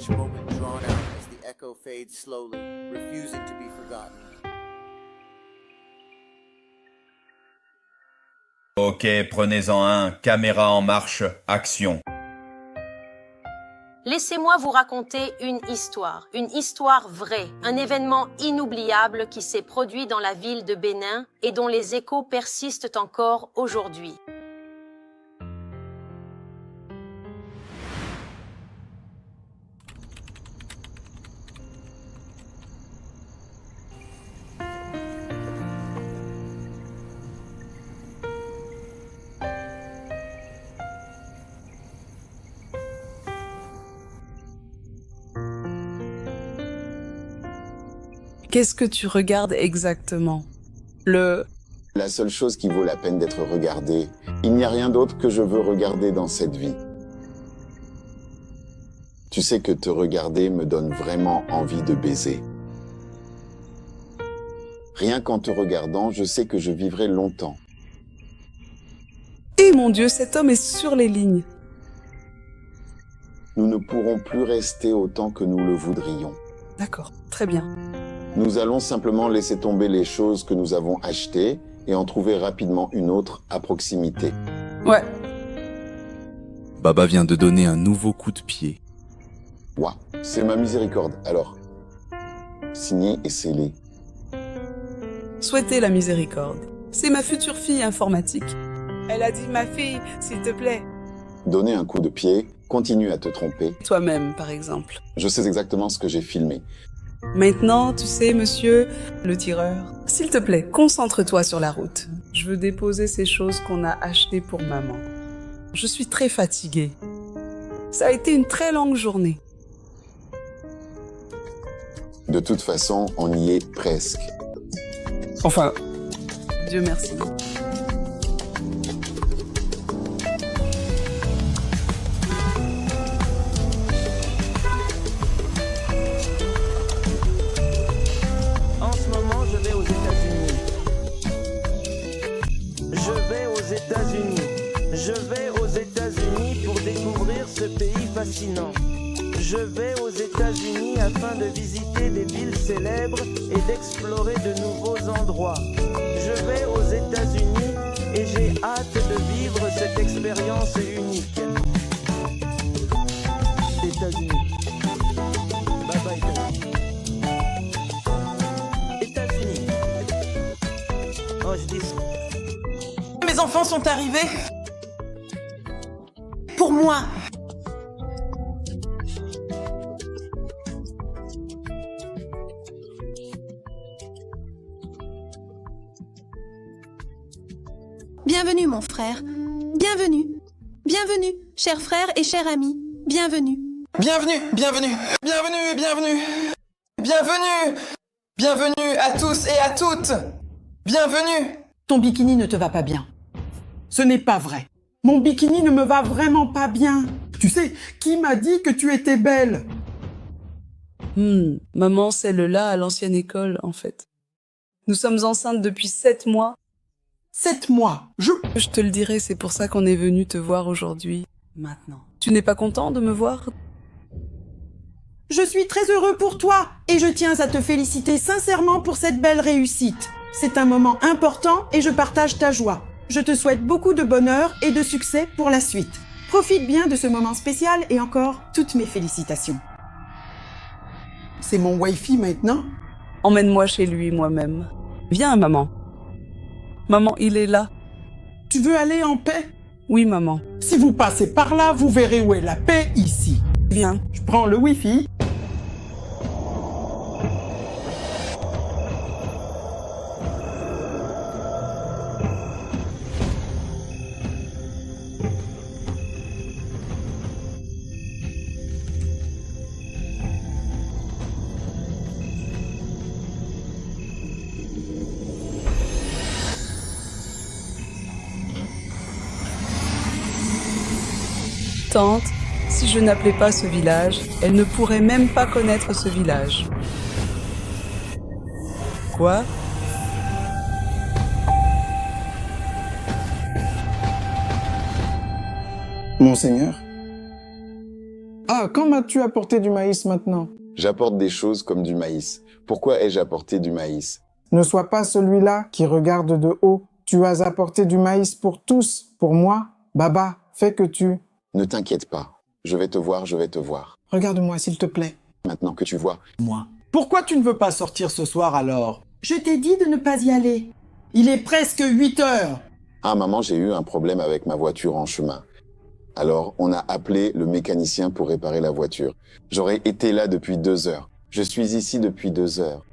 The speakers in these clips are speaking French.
each moment drawn out as the echo fades slowly, refusing to be forgotten. Ok, prenez-en un, caméra en marche, action. Laissez-moi vous raconter une histoire vraie, un événement inoubliable qui s'est produit dans la ville de Bénin et dont les échos persistent encore aujourd'hui. Qu'est-ce que tu regardes exactement? La seule chose qui vaut la peine d'être regardée, il n'y a rien d'autre que je veux regarder dans cette vie. Tu sais que te regarder me donne vraiment envie de baiser. Rien qu'en te regardant, je sais que je vivrai longtemps. Eh mon Dieu, cet homme est sur les lignes. Nous ne pourrons plus rester autant que nous le voudrions. D'accord, très bien. Nous allons simplement laisser tomber les choses que nous avons achetées et en trouver rapidement une autre à proximité. Ouais. Baba vient de donner un nouveau coup de pied. Ouah, c'est ma miséricorde. Alors, signé et scellé. Souhaitez la miséricorde. C'est ma future fille informatique. Elle a dit, ma fille, s'il te plaît. Donner un coup de pied, continue à te tromper. Toi-même, par exemple. Je sais exactement ce que j'ai filmé. Maintenant, tu sais, monsieur, le tireur, s'il te plaît, concentre-toi sur la route. Je veux déposer ces choses qu'on a achetées pour maman. Je suis très fatiguée. Ça a été une très longue journée. De toute façon, on y est presque. Enfin, Dieu merci. En ce moment, je vais aux États-Unis. Je vais aux États-Unis pour découvrir ce pays fascinant. Je vais aux États-Unis afin de visiter des villes célèbres et d'explorer de nouveaux endroits. Je vais aux États-Unis et j'ai hâte de vivre cette expérience unique. États-Unis. Bye bye États-Unis. États-Unis. Oh, je dis... Mes enfants sont arrivés. Pour moi. Bienvenue mon frère, bienvenue, bienvenue, cher frère et cher ami, bienvenue. Bienvenue, bienvenue, bienvenue, bienvenue, bienvenue, bienvenue à tous et à toutes. Bienvenue. Ton bikini ne te va pas bien. Ce n'est pas vrai. Mon bikini ne me va vraiment pas bien. Tu sais, qui m'a dit que tu étais belle? Maman, celle-là à l'ancienne école, en fait. Nous sommes enceintes depuis 7 mois. 7 mois. Je te le dirai, c'est pour ça qu'on est venu te voir aujourd'hui. Maintenant. Tu n'es pas content de me voir? Je suis très heureux pour toi et je tiens à te féliciter sincèrement pour cette belle réussite. C'est un moment important et je partage ta joie. Je te souhaite beaucoup de bonheur et de succès pour la suite. Profite bien de ce moment spécial et encore toutes mes félicitations. C'est mon Wi-Fi maintenant? Emmène-moi chez lui moi-même. Viens, maman. Maman, il est là. Tu veux aller en paix? Oui, maman. Si vous passez par là, vous verrez où est la paix ici. Viens. Je prends le Wi-Fi. Tante, si je n'appelais pas ce village, elle ne pourrait même pas connaître ce village. Quoi? Monseigneur, Ah, quand m'as-tu apporté du maïs maintenant? J'apporte des choses comme du maïs. Pourquoi ai-je apporté du maïs? Ne sois pas celui-là qui regarde de haut. Tu as apporté du maïs pour tous. Pour moi, Baba, fais que tu... Ne t'inquiète pas. Je vais te voir, je vais te voir. Regarde-moi, s'il te plaît. Maintenant que tu vois. Moi. Pourquoi tu ne veux pas sortir ce soir alors? Je t'ai dit de ne pas y aller. Il est presque 8 heures. Ah, maman, j'ai eu un problème avec ma voiture en chemin. Alors, on a appelé le mécanicien pour réparer la voiture. J'aurais été là depuis 2 heures. Je suis ici depuis 2 heures.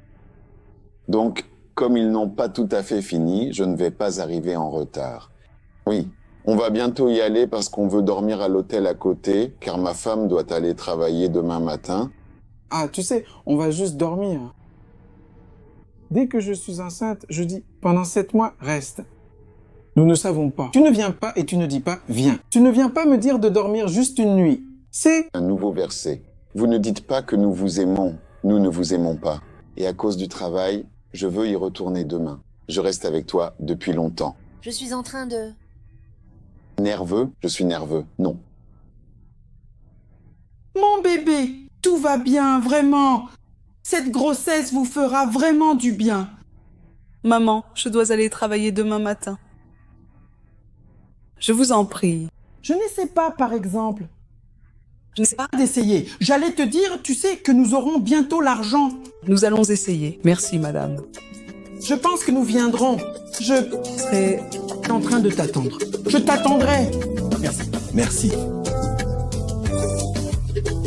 Donc, comme ils n'ont pas tout à fait fini, je ne vais pas arriver en retard. Oui, on va bientôt y aller parce qu'on veut dormir à l'hôtel à côté, car ma femme doit aller travailler demain matin. Ah, tu sais, on va juste dormir. Dès que je suis enceinte, je dis, pendant 7 mois, reste. Nous ne savons pas. Tu ne viens pas et tu ne dis pas, viens. Tu ne viens pas me dire de dormir juste une nuit. C'est un nouveau verset. Vous ne dites pas que nous vous aimons. Nous ne vous aimons pas. Et à cause du travail, je veux y retourner demain. Je reste avec toi depuis longtemps. Je suis en train de... Nerveux? Je suis nerveux. Non. Mon bébé, tout va bien, vraiment. Cette grossesse vous fera vraiment du bien. Maman, je dois aller travailler demain matin. Je vous en prie. Je n'essaie pas, par exemple. Je ne sais pas. D'essayer. J'allais te dire, tu sais, que nous aurons bientôt l'argent. Nous allons essayer. Merci, madame. Je pense que nous viendrons. Je serai en train de t'attendre. Je t'attendrai. Merci. Merci.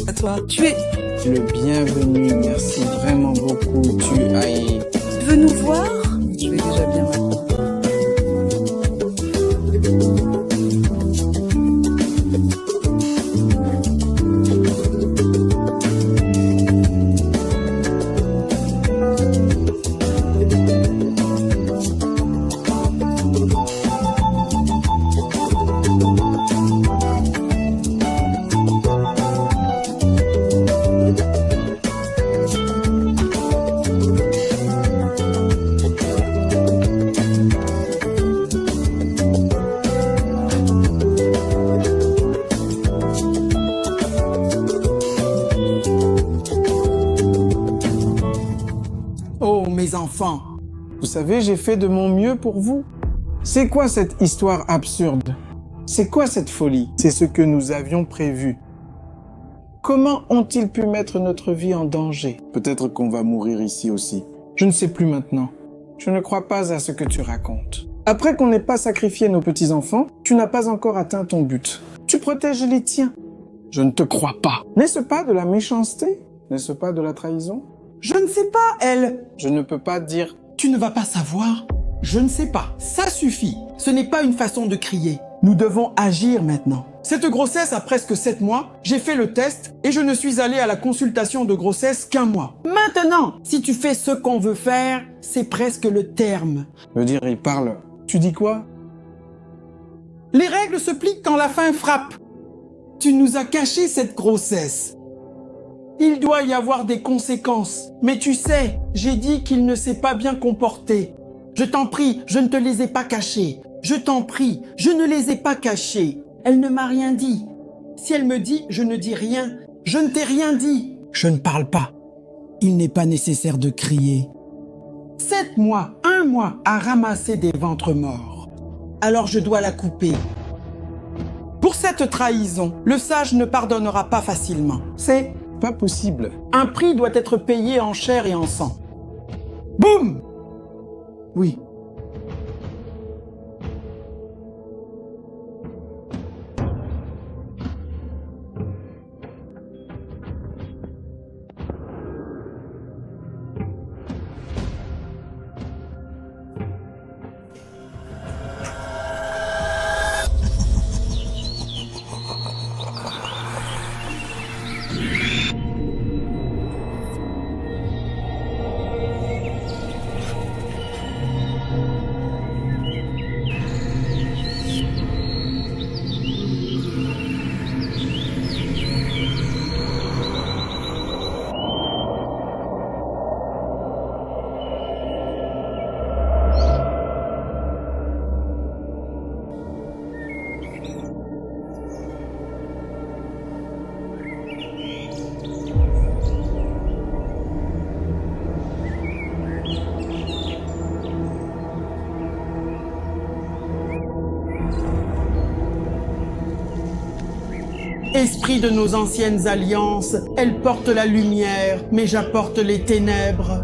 À toi. Tu es le bienvenu. Merci vraiment beaucoup. Tu ailles. Tu veux nous voir? Je vais déjà bien maintenant. Enfants. Vous savez, j'ai fait de mon mieux pour vous. C'est quoi cette histoire absurde? C'est quoi cette folie? C'est ce que nous avions prévu. Comment ont-ils pu mettre notre vie en danger? Peut-être qu'on va mourir ici aussi. Je ne sais plus maintenant. Je ne crois pas à ce que tu racontes. Après qu'on n'ait pas sacrifié nos petits-enfants, tu n'as pas encore atteint ton but. Tu protèges les tiens. Je ne te crois pas. N'est-ce pas de la méchanceté? N'est-ce pas de la trahison? Je ne sais pas, elle. Je ne peux pas dire. Tu ne vas pas savoir. Je ne sais pas. Ça suffit. Ce n'est pas une façon de crier. Nous devons agir maintenant. Cette grossesse a presque 7 mois. J'ai fait le test et je ne suis allé à la consultation de grossesse qu'1 mois. Maintenant, si tu fais ce qu'on veut faire, c'est presque le terme. Je veux dire, il parle. Tu dis quoi? Les règles se plient quand la faim frappe. Tu nous as caché cette grossesse. Il doit y avoir des conséquences. Mais tu sais, j'ai dit qu'il ne s'est pas bien comporté. Je t'en prie, je ne te les ai pas cachés. Je t'en prie, je ne les ai pas cachés. Elle ne m'a rien dit. Si elle me dit, je ne dis rien. Je ne t'ai rien dit. Je ne parle pas. Il n'est pas nécessaire de crier. 7 mois, 1 mois à ramasser des ventres morts. Alors je dois la couper. Pour cette trahison, le sage ne pardonnera pas facilement. C'est pas possible. Un prix doit être payé en chair et en sang. Boum! Oui. Esprit de nos anciennes alliances, elle porte la lumière, mais j'apporte les ténèbres.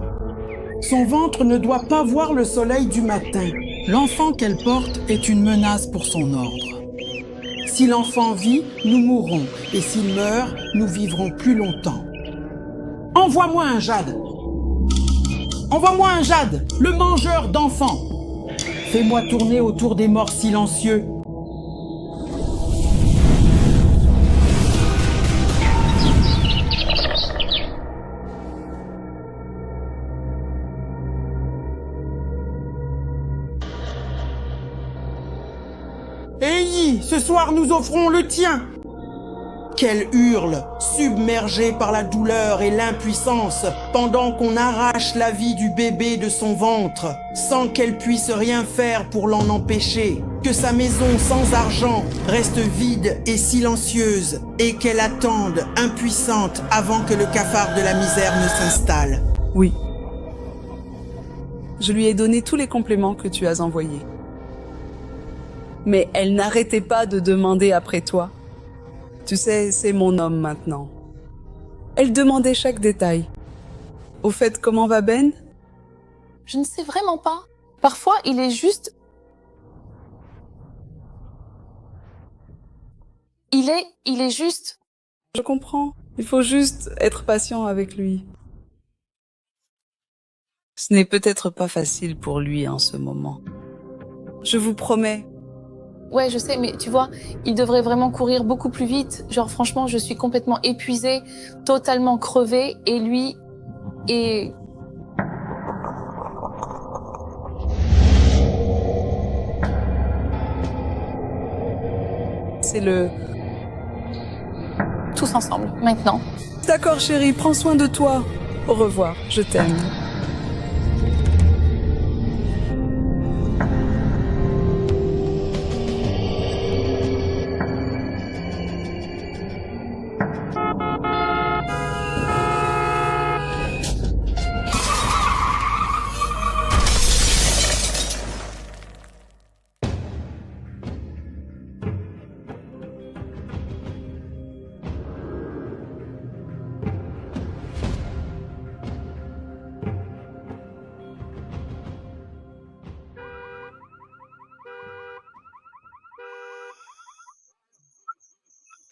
Son ventre ne doit pas voir le soleil du matin. L'enfant qu'elle porte est une menace pour son ordre. Si l'enfant vit, nous mourrons, et s'il meurt, nous vivrons plus longtemps. Envoie-moi un jade. Envoie-moi un jade, le mangeur d'enfants. Fais-moi tourner autour des morts silencieux. Hey, ce soir nous offrons le tien. Qu'elle hurle, submergée par la douleur et l'impuissance, pendant qu'on arrache la vie du bébé de son ventre, sans qu'elle puisse rien faire pour l'en empêcher. Que sa maison sans argent reste vide et silencieuse, et qu'elle attende, impuissante, avant que le cafard de la misère ne s'installe. Oui. Je lui ai donné tous les compléments que tu as envoyés. Mais elle n'arrêtait pas de demander après toi. Tu sais, c'est mon homme maintenant. Elle demandait chaque détail. Au fait, comment va Ben? Je ne sais vraiment pas. Parfois, il est juste... Il est juste... Je comprends. Il faut juste être patient avec lui. Ce n'est peut-être pas facile pour lui en ce moment. Je vous promets. Ouais, je sais, mais tu vois, il devrait vraiment courir beaucoup plus vite. Genre, franchement, je suis complètement épuisée, totalement crevée, et lui est... C'est le... Tous ensemble, maintenant. D'accord, chérie, prends soin de toi. Au revoir, je t'aime.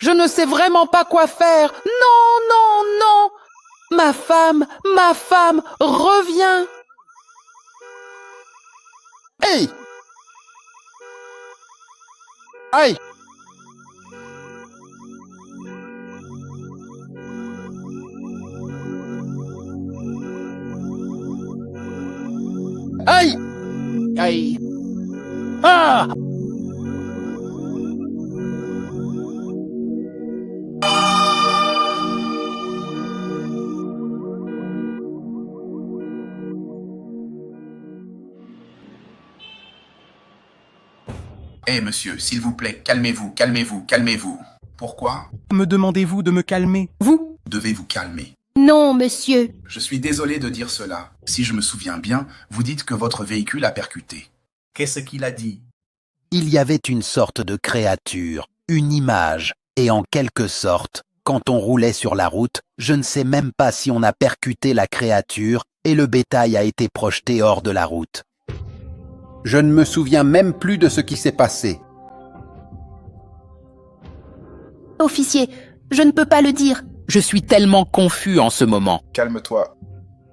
Je ne sais vraiment pas quoi faire. Non, non, non. Ma femme, reviens. Hey! Aïe! Aïe! Aïe! Ah! Eh monsieur, s'il vous plaît, calmez-vous, calmez-vous, calmez-vous. Pourquoi Me demandez-vous de me calmer? Vous devez vous calmer? Non, monsieur. Je suis désolé de dire cela. Si je me souviens bien, vous dites que votre véhicule a percuté. Qu'est-ce qu'il a dit? Il y avait une sorte de créature, une image, et en quelque sorte, quand on roulait sur la route, je ne sais même pas si on a percuté la créature et le bétail a été projeté hors de la route. Je ne me souviens même plus de ce qui s'est passé. Officier, je ne peux pas le dire. Je suis tellement confus en ce moment. Calme-toi.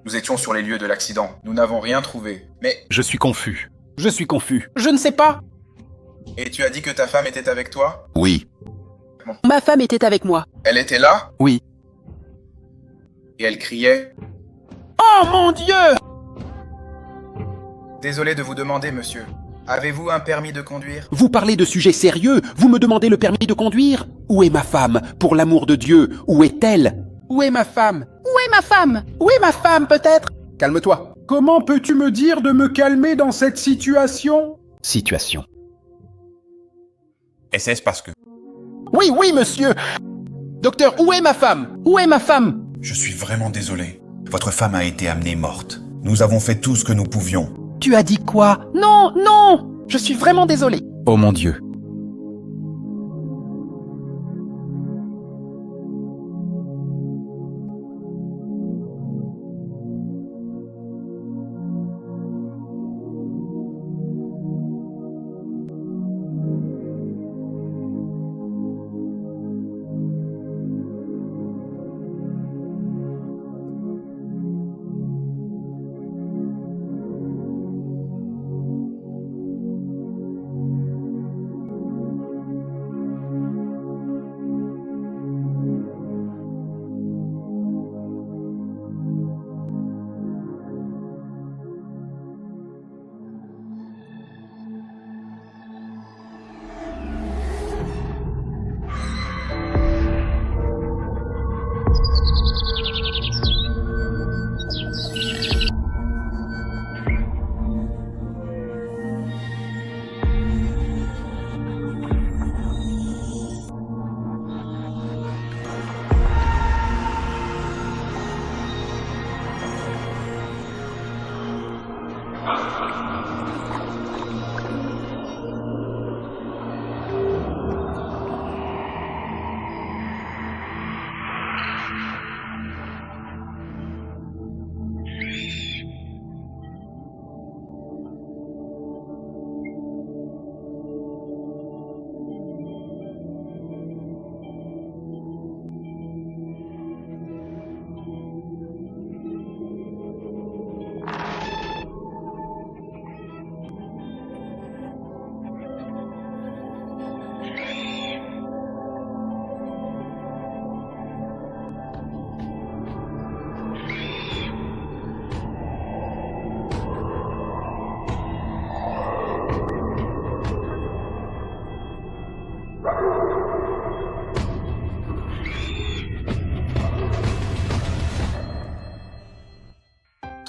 Nous étions sur les lieux de l'accident. Nous n'avons rien trouvé. Mais... Je suis confus. Je suis confus. Je ne sais pas. Et tu as dit que ta femme était avec toi? Oui. Bon. Ma femme était avec moi. Elle était là? Oui. Et elle criait? Oh mon Dieu! Désolé de vous demander, monsieur. Avez-vous un permis de conduire? Vous parlez de sujets sérieux? Vous me demandez le permis de conduire? Où est ma femme? Pour l'amour de Dieu, où est-elle? Où est ma femme? Où est ma femme? Où est ma femme, peut-être? Calme-toi. Comment peux-tu me dire de me calmer dans cette situation? Situation. Est-ce parce que... Oui, oui, monsieur! Docteur, où est ma femme? Où est ma femme? Je suis vraiment désolé. Votre femme a été amenée morte. Nous avons fait tout ce que nous pouvions. Tu as dit quoi? Non, non! Je suis vraiment désolé. Oh mon Dieu.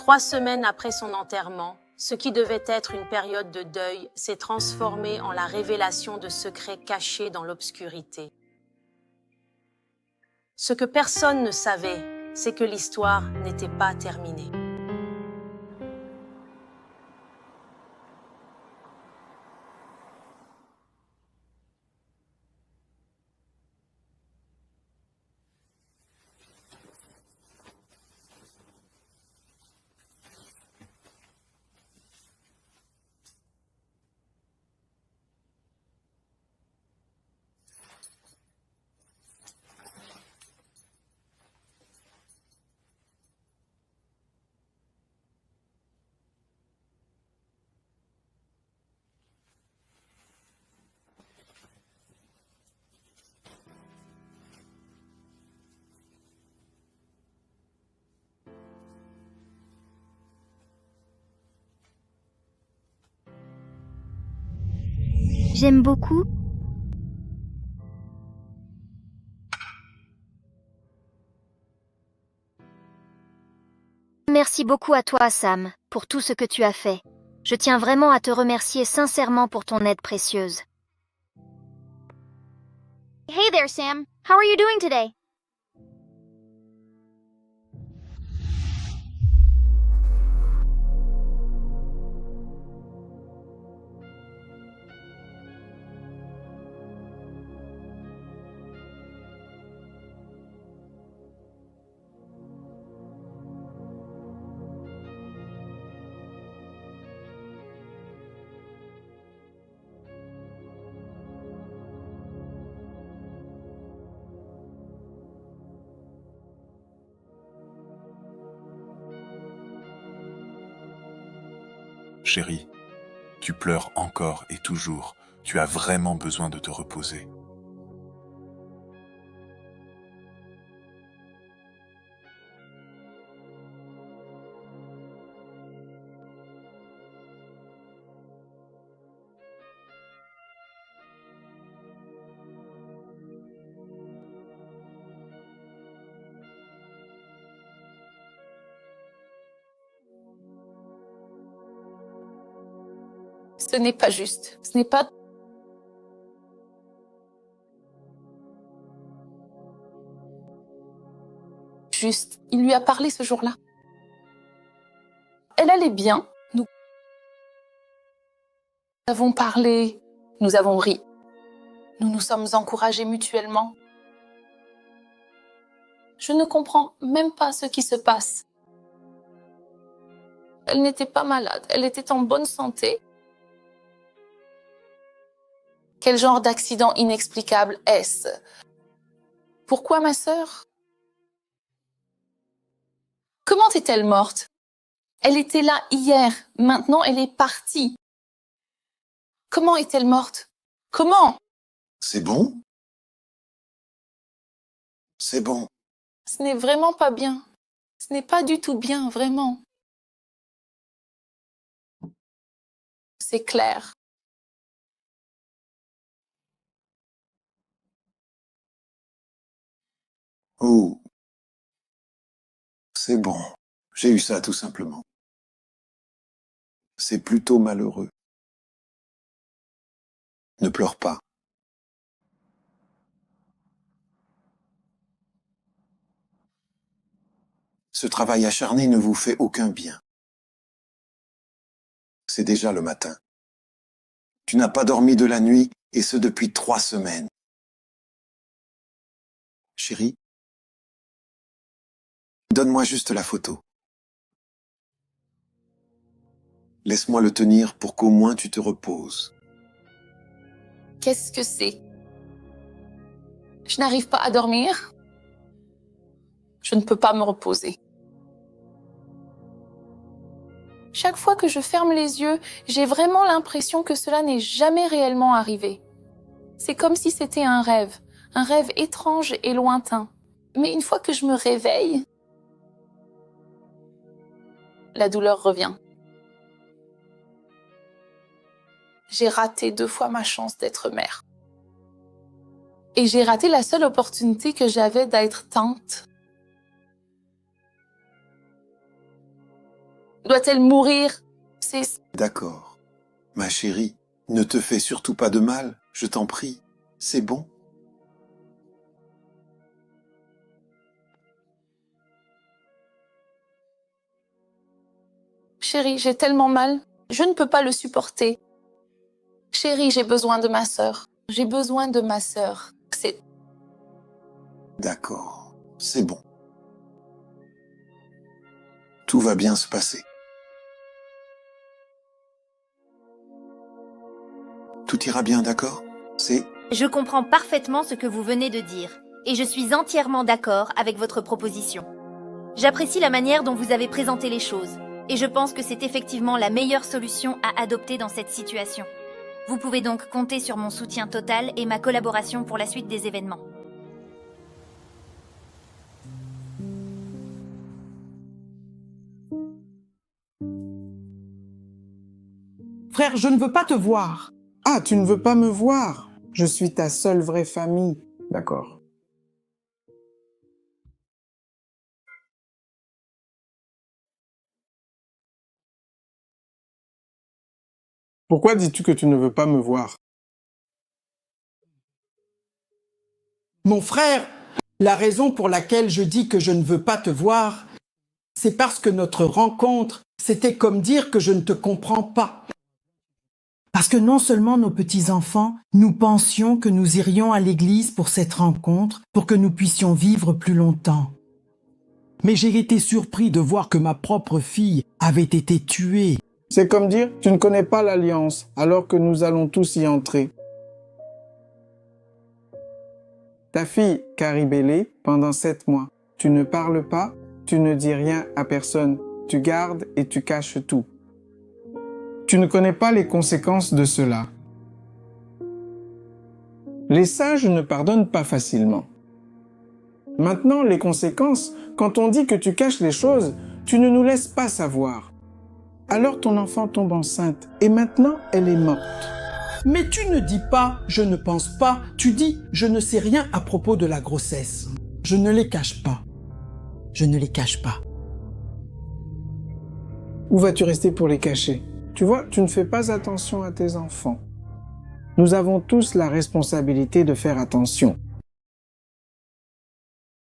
3 semaines après son enterrement, ce qui devait être une période de deuil s'est transformé en la révélation de secrets cachés dans l'obscurité. Ce que personne ne savait, c'est que l'histoire n'était pas terminée. J'aime beaucoup. Merci beaucoup à toi, Sam, pour tout ce que tu as fait. Je tiens vraiment à te remercier sincèrement pour ton aide précieuse. Hey there, Sam. How are you doing today? Chérie, tu pleures encore et toujours. Tu as vraiment besoin de te reposer. Ce n'est pas juste. Ce n'est pas... juste. Il lui a parlé ce jour-là. Elle allait bien. Nous avons parlé. Nous avons ri. Nous nous sommes encouragés mutuellement. Je ne comprends même pas ce qui se passe. Elle n'était pas malade. Elle était en bonne santé. Quel genre d'accident inexplicable est-ce? Pourquoi ma sœur? Comment est-elle morte? Elle était là hier, maintenant elle est partie. Comment est-elle morte? Comment? C'est bon? C'est bon. Ce n'est vraiment pas bien. Ce n'est pas du tout bien, vraiment. C'est clair. Oh. C'est bon. J'ai eu ça tout simplement. C'est plutôt malheureux. Ne pleure pas. Ce travail acharné ne vous fait aucun bien. C'est déjà le matin. Tu n'as pas dormi de la nuit, et ce depuis 3 semaines. Chérie, donne-moi juste la photo. Laisse-moi le tenir pour qu'au moins tu te reposes. Qu'est-ce que c'est? Je n'arrive pas à dormir. Je ne peux pas me reposer. Chaque fois que je ferme les yeux, j'ai vraiment l'impression que cela n'est jamais réellement arrivé. C'est comme si c'était un rêve étrange et lointain. Mais une fois que je me réveille, la douleur revient. J'ai raté 2 fois ma chance d'être mère. Et j'ai raté la seule opportunité que j'avais d'être tante. Doit-elle mourir? C'est... D'accord. Ma chérie, ne te fais surtout pas de mal, je t'en prie. C'est bon. Chérie, j'ai tellement mal. Je ne peux pas le supporter. Chérie, j'ai besoin de ma sœur. J'ai besoin de ma sœur. C'est... D'accord. C'est bon. Tout va bien se passer. Tout ira bien, d'accord? C'est... Je comprends parfaitement ce que vous venez de dire, et je suis entièrement d'accord avec votre proposition. J'apprécie la manière dont vous avez présenté les choses, et je pense que c'est effectivement la meilleure solution à adopter dans cette situation. Vous pouvez donc compter sur mon soutien total et ma collaboration pour la suite des événements. Frère, je ne veux pas te voir. Ah, tu ne veux pas me voir? Je suis ta seule vraie famille. D'accord. Pourquoi dis-tu que tu ne veux pas me voir? Mon frère, la raison pour laquelle je dis que je ne veux pas te voir, c'est parce que notre rencontre, c'était comme dire que je ne te comprends pas. Parce que non seulement nos petits-enfants, nous pensions que nous irions à l'église pour cette rencontre, pour que nous puissions vivre plus longtemps. Mais j'ai été surpris de voir que ma propre fille avait été tuée. C'est comme dire, tu ne connais pas l'Alliance, alors que nous allons tous y entrer. Ta fille, Caribélé, pendant 7 mois, tu ne parles pas, tu ne dis rien à personne, tu gardes et tu caches tout. Tu ne connais pas les conséquences de cela. Les sages ne pardonnent pas facilement. Maintenant, les conséquences, quand on dit que tu caches les choses, tu ne nous laisses pas savoir. Alors ton enfant tombe enceinte et maintenant elle est morte. Mais tu ne dis pas « je ne pense pas », tu dis « je ne sais rien à propos de la grossesse ». Je ne les cache pas. Je ne les cache pas. Où vas-tu rester pour les cacher? Tu vois, tu ne fais pas attention à tes enfants. Nous avons tous la responsabilité de faire attention.